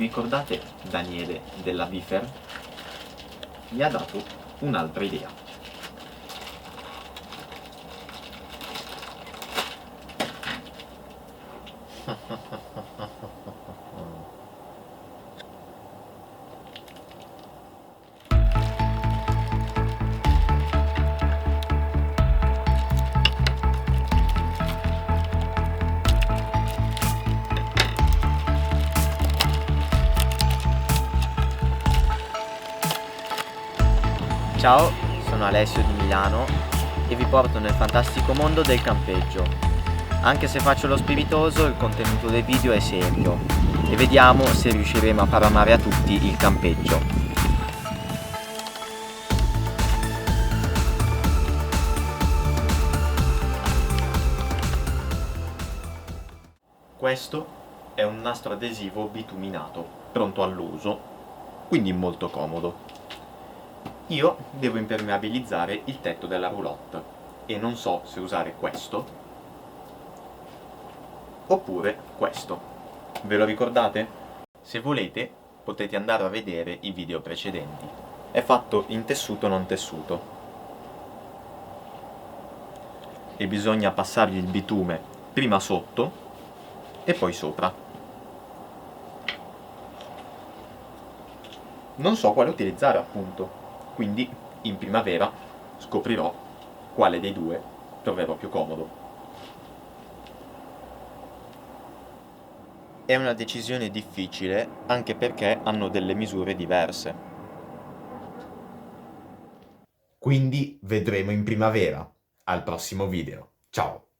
ricordate Daniele della Bifer? Mi ha dato un'altra idea. Ciao, sono Alessio di Milano e vi porto nel fantastico mondo del campeggio. Anche se faccio lo spiritoso, il contenuto del video è serio e vediamo se riusciremo a far amare a tutti il campeggio. Questo è un nastro adesivo bituminato, pronto all'uso, quindi molto comodo. Io devo impermeabilizzare il tetto della roulotte e non so se usare questo oppure questo. Ve lo ricordate? Se volete potete andare a vedere i video precedenti. È fatto in tessuto non tessuto e bisogna passargli il bitume prima sotto e poi sopra. Non so quale utilizzare appunto, quindi in primavera scoprirò quale dei due troverò più comodo. È una decisione difficile anche perché hanno delle misure diverse. Quindi vedremo in primavera. Al prossimo video. Ciao!